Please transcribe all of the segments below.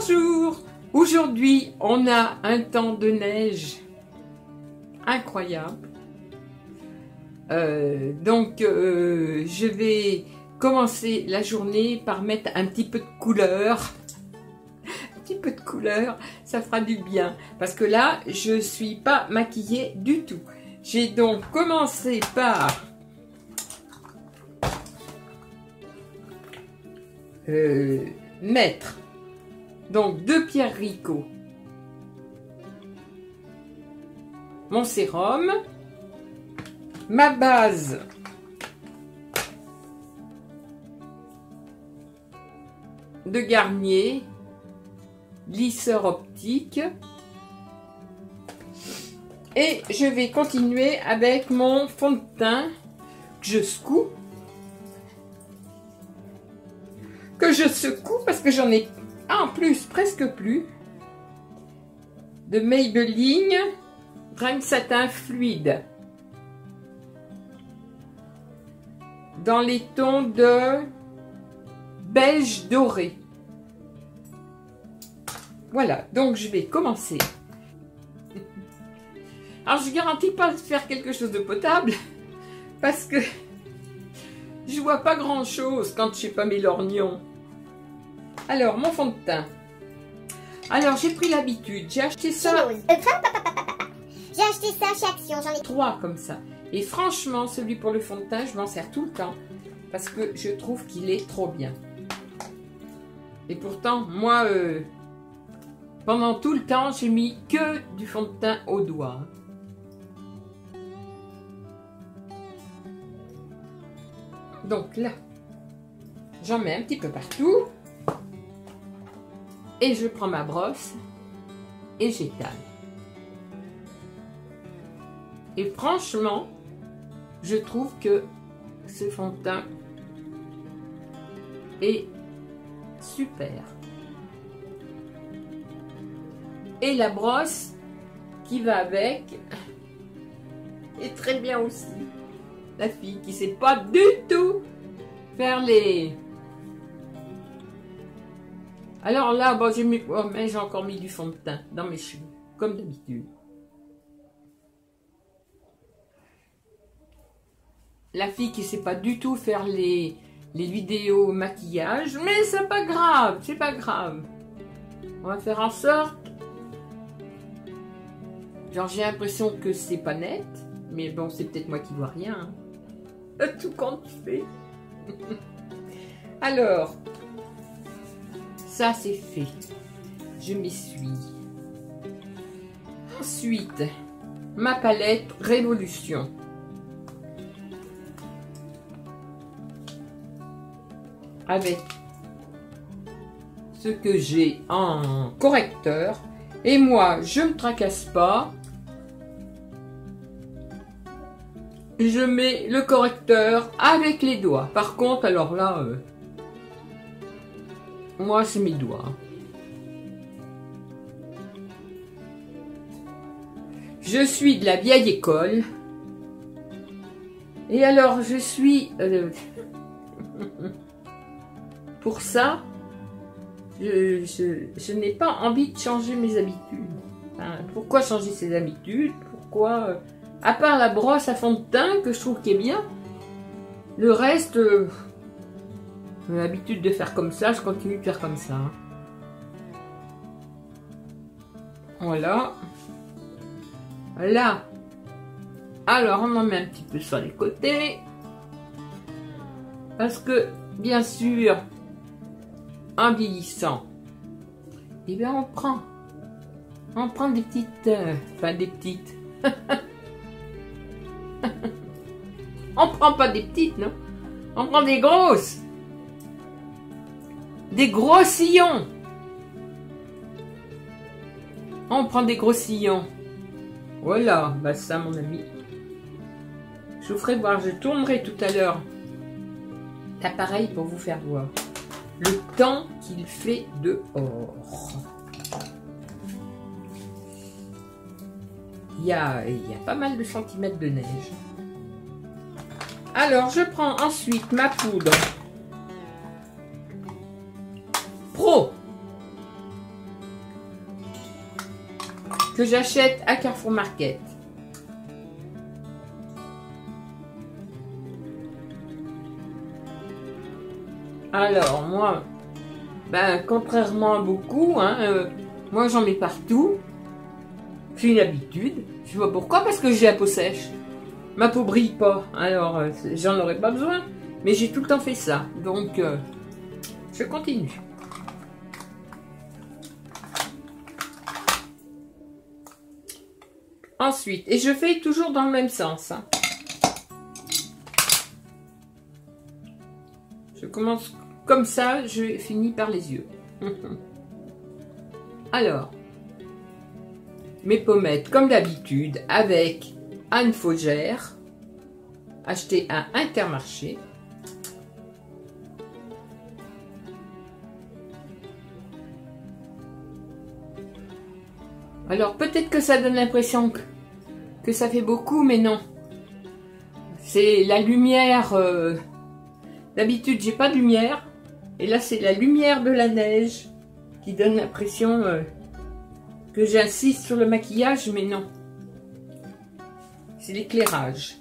Bonjour! Aujourd'hui, on a un temps de neige incroyable. Je vais commencer la journée par mettre un petit peu de couleur. Un petit peu de couleur, ça fera du bien. Parce que là, je ne suis pas maquillée du tout. J'ai donc commencé par mettre donc 2 pierres Rico, mon sérum, ma base de Garnier, lisseur optique, et je vais continuer avec mon fond de teint que je secoue, parce que j'en ai en plus presque plus, de Maybelline Grain Satin Fluide dans les tons de beige doré. Voilà, donc je vais commencer. Alors je garantis pas de faire quelque chose de potable parce que je vois pas grand chose quand je sais pas mes lorgnons. Alors mon fond de teint. Alors j'ai pris l'habitude, j'ai acheté ça. J'ai acheté ça chez Action, j'en ai 3 comme ça. Et franchement, celui pour le fond de teint, je m'en sers tout le temps parce que je trouve qu'il est trop bien. Et pourtant, moi, pendant tout le temps, j'ai mis que du fond de teint au doigt. Donc là, j'en mets un petit peu partout. Et je prends ma brosse et j'étale. Et franchement, je trouve que ce fond de teint est super. Et la brosse qui va avec est très bien aussi. La fille qui sait pas du tout faire les... Alors là, bon, j'ai encore mis du fond de teint dans mes cheveux, comme d'habitude. La fille qui sait pas du tout faire les vidéos maquillage, mais c'est pas grave, c'est pas grave. On va faire en sorte. Genre j'ai l'impression que c'est pas net, mais bon c'est peut-être moi qui vois rien. Hein. Tout compte fait. Alors, ça c'est fait. Je m'essuie. Ensuite, ma palette Révolution. Avec ce que j'ai en correcteur. Et moi, je me tracasse pas. Je mets le correcteur avec les doigts. Par contre, alors là, moi, c'est mes doigts. Je suis de la vieille école. Et alors, je suis... pour ça, je n'ai pas envie de changer mes habitudes. Enfin, pourquoi changer ses habitudes? Pourquoi... à part la brosse à fond de teint que je trouve qui est bien, le reste, j'ai l'habitude de faire comme ça, je continue de faire comme ça. Voilà. Là, alors on en met un petit peu sur les côtés. Parce que, bien sûr, en vieillissant, eh bien on prend des petites, enfin des petites. On prend pas des petites, non? On prend des grosses. Des gros sillons. On prend des gros sillons. Voilà, bah ça mon ami. Je vous ferai voir, je tournerai tout à l'heure l'appareil pour vous faire voir le temps qu'il fait dehors. Il y a pas mal de centimètres de neige. Alors, je prends ensuite ma poudre Pro que j'achète à Carrefour Market. Alors, moi, ben, contrairement à beaucoup, hein, moi j'en mets partout. C'est une habitude. Je sais pas pourquoi, parce que j'ai la peau sèche. Ma peau brille pas, alors j'en aurais pas besoin. Mais j'ai tout le temps fait ça, donc je continue. Ensuite, et je fais toujours dans le même sens. Hein. Je commence comme ça, je finis par les yeux. Alors, mes pommettes, comme d'habitude, avec Anne Faugère, acheté à Intermarché. Alors, peut-être que ça donne l'impression que ça fait beaucoup, mais non. C'est la lumière. D'habitude, j'ai pas de lumière. Et là, c'est la lumière de la neige qui donne l'impression que j'insiste sur le maquillage, mais non. C'est l'éclairage.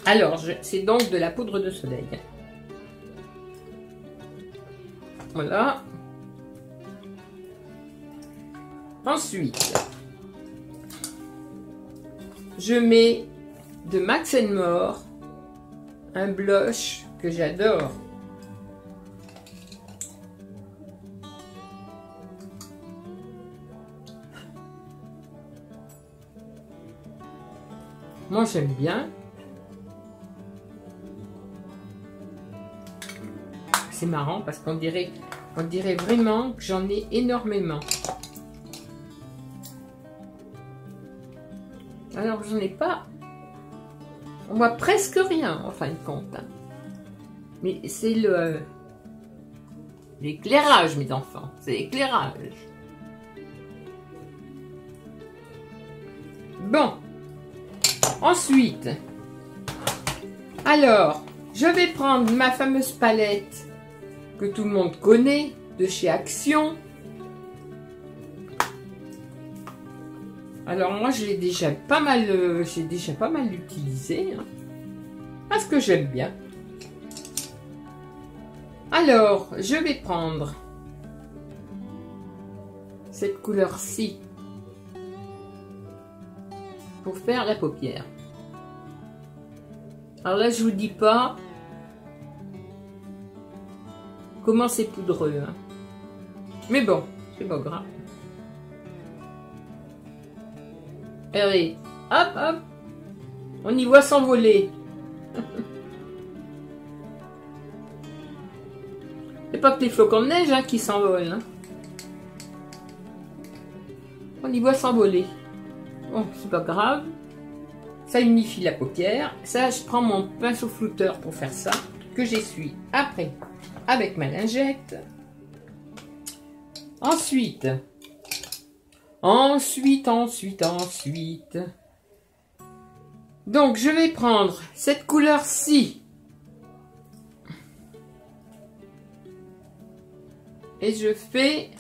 Alors, c'est donc de la poudre de soleil. Voilà. Ensuite, je mets de Max & More, un blush que j'adore. Moi, j'aime bien. C'est marrant parce qu'on dirait vraiment que j'en ai énormément. Alors, j'en ai pas. On voit presque rien, en fin de compte. Hein. Mais c'est l'éclairage, mes enfants. C'est l'éclairage. Bon. Ensuite, alors, je vais prendre ma fameuse palette que tout le monde connaît, de chez Action. Alors moi, j'ai déjà pas mal utilisé, hein, parce que j'aime bien. Alors, je vais prendre cette couleur-ci pour faire la paupière. Alors là, je vous dis pas comment c'est poudreux, hein. Mais bon, c'est pas grave. Allez, hop, hop, on y voit s'envoler. C'est pas que les flocons de neige, hein, qui s'envolent. Hein. On y voit s'envoler. Bon, c'est pas grave. Ça unifie la paupière. Ça, je prends mon pinceau flouteur pour faire ça, que j'essuie après avec ma lingette. Ensuite. Donc, je vais prendre cette couleur-ci. Et je fais...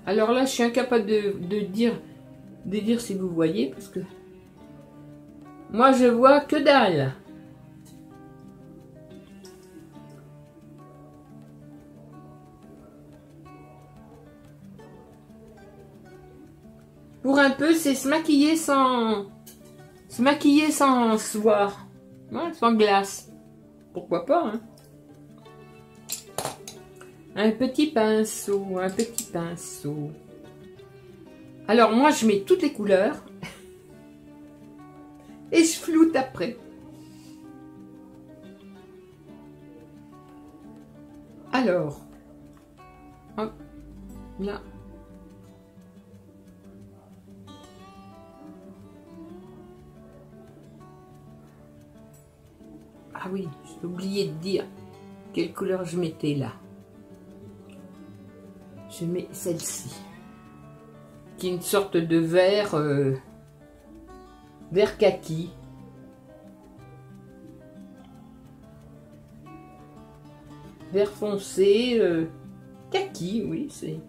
Alors là, je suis incapable de dire si vous voyez, parce que... Moi, je vois que dalle. Pour un peu, c'est se maquiller sans se voir. Ouais, sans glace. Pourquoi pas, hein? Un petit pinceau, Alors, moi, je mets toutes les couleurs. Et je floute après. Alors, hop, là. Ah oui, j'ai oublié de dire quelle couleur je mettais là. Je mets celle-ci, qui est une sorte de vert, vert kaki. vert foncé, kaki, oui, c'est...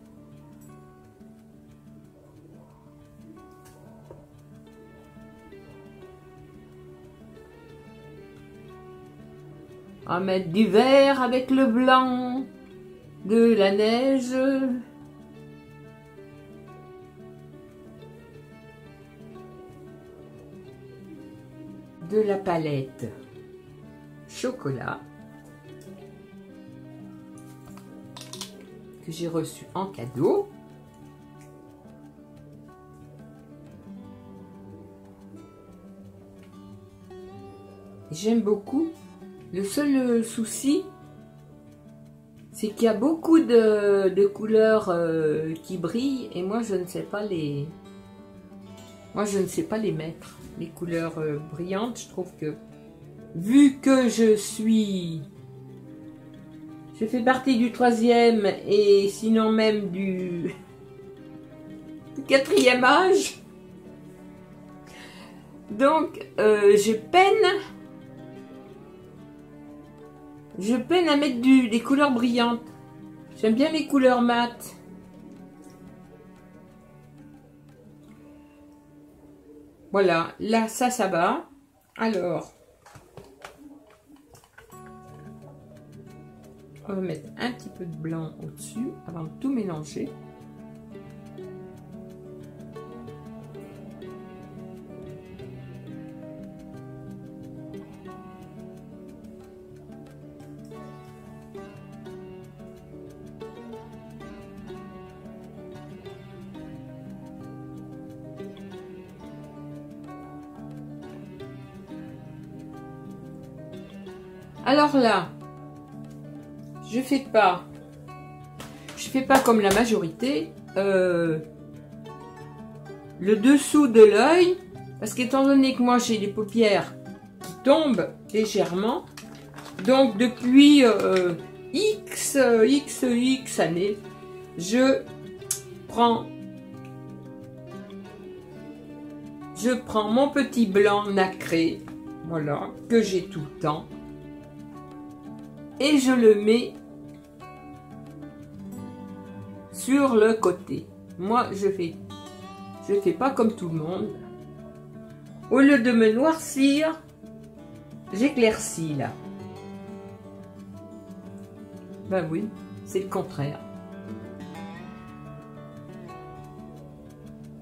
On va mettre du vert avec le blanc, de la neige. De la palette chocolat que j'ai reçu en cadeau. J'aime beaucoup. Le seul souci, c'est qu'il y a beaucoup de couleurs qui brillent et moi je ne sais pas les... Moi je ne sais pas les mettre. Les couleurs brillantes, je trouve que vu que je fais partie du 3e et sinon même du 4e âge, donc je peine à mettre des couleurs brillantes. J'aime bien les couleurs mates. Voilà, là, ça va. Alors, on va mettre un petit peu de blanc au-dessus avant de tout mélanger. Alors là, je fais pas comme la majorité, le dessous de l'œil, parce qu'étant donné que moi j'ai les paupières qui tombent légèrement, donc depuis X années, je prends mon petit blanc nacré, voilà, que j'ai tout le temps. Et je le mets sur le côté. Moi, je fais pas comme tout le monde. Au lieu de me noircir, j'éclaircis là. Ben oui, c'est le contraire.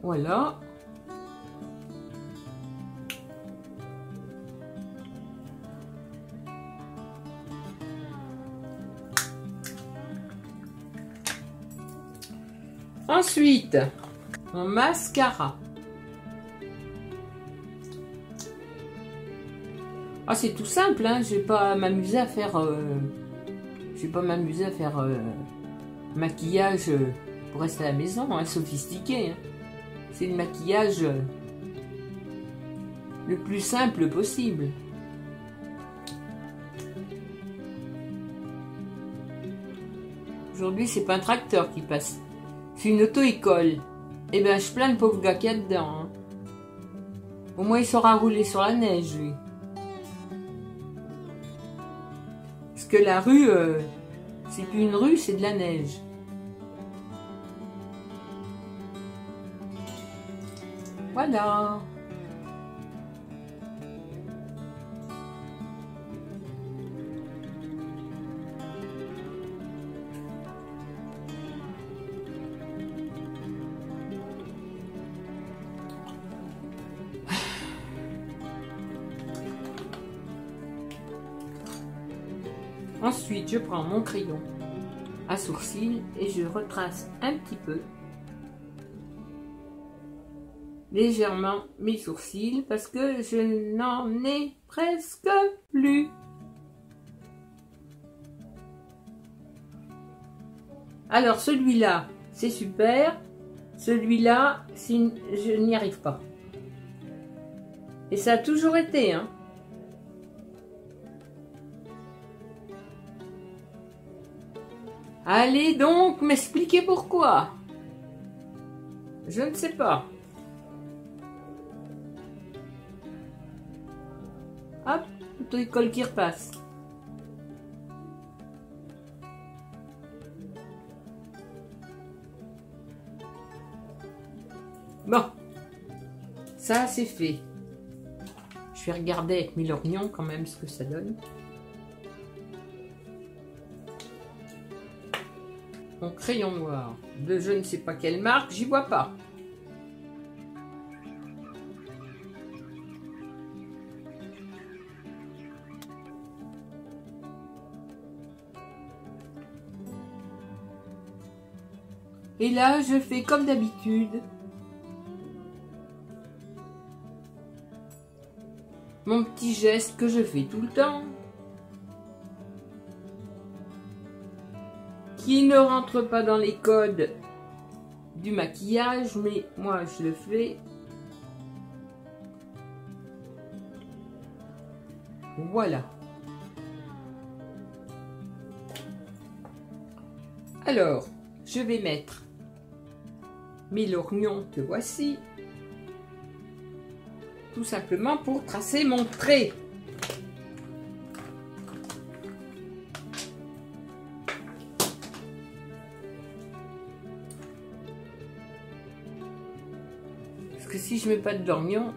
Voilà. Ensuite, mon mascara. Ah, c'est tout simple, hein. Je vais pas m'amuser à faire, maquillage pour rester à la maison, hein, sophistiqué. Hein. C'est le maquillage le plus simple possible. Aujourd'hui, c'est pas un tracteur qui passe. C'est une auto-école. Eh ben, je plains le pauvre gars qu'il y a dedans. Hein. Au moins, il saura rouler sur la neige, lui. Parce que la rue, c'est plus une rue, c'est de la neige. Voilà. Ensuite, je prends mon crayon à sourcils et je retrace un petit peu, légèrement, mes sourcils parce que je n'en ai presque plus. Alors, celui-là, c'est super. Celui-là, je n'y arrive pas. Et ça a toujours été, hein. Allez donc m'expliquer pourquoi. Je ne sais pas. Hop, auto-école qui repasse. Bon, ça c'est fait. Je vais regarder avec mes lorgnons quand même ce que ça donne. Mon crayon noir de je ne sais pas quelle marque, j'y vois pas. Et là, je fais comme d'habitude. Mon petit geste que je fais tout le temps. Qui ne rentre pas dans les codes du maquillage, mais moi je le fais. Voilà. Alors, je vais mettre mes lorgnons que voici. Tout simplement pour tracer mon trait. Parce que si je mets pas de lorgnons,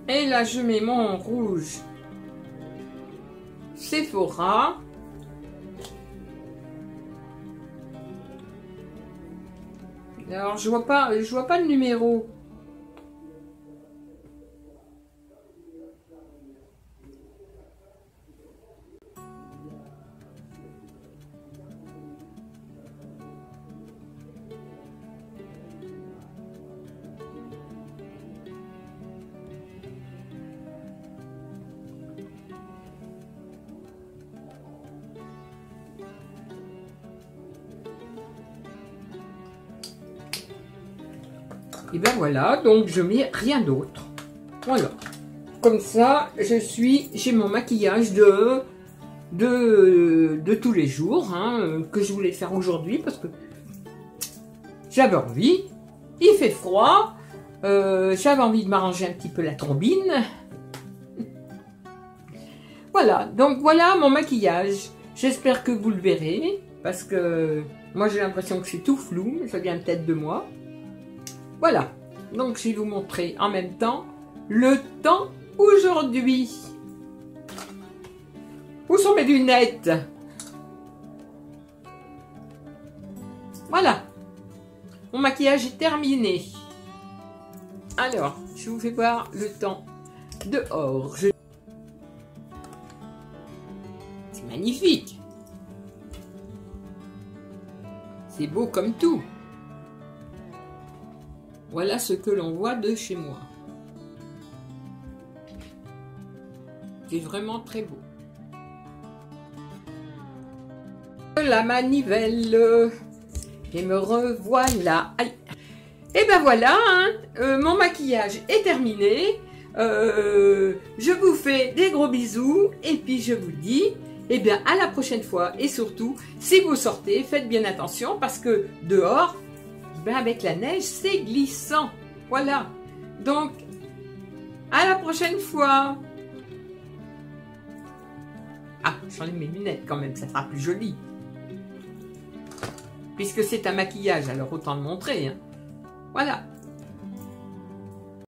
et là je mets mon rouge Sephora. Alors je vois pas le numéro. Et ben voilà, donc je mets rien d'autre. Voilà. Comme ça, j'ai mon maquillage de tous les jours, hein, que je voulais faire aujourd'hui parce que j'avais envie. Il fait froid. J'avais envie de m'arranger un petit peu la trombine. Voilà, donc voilà mon maquillage. J'espère que vous le verrez parce que moi j'ai l'impression que c'est tout flou, mais ça vient peut-être de moi. Voilà, donc je vais vous montrer en même temps le temps aujourd'hui. Où sont mes lunettes? Voilà, mon maquillage est terminé. Alors, je vous fais voir le temps dehors. C'est magnifique. C'est beau comme tout. Voilà ce que l'on voit de chez moi. C'est vraiment très beau. La manivelle. Et me revoilà. Aïe. Et ben voilà, hein, mon maquillage est terminé. Je vous fais des gros bisous. Et puis je vous dis, eh bien à la prochaine fois. Et surtout, si vous sortez, faites bien attention parce que dehors, ben avec la neige, c'est glissant. Voilà. Donc, à la prochaine fois. Ah, j'enlève mes lunettes quand même, ça sera plus joli. Puisque c'est un maquillage, alors autant le montrer. Hein. Voilà.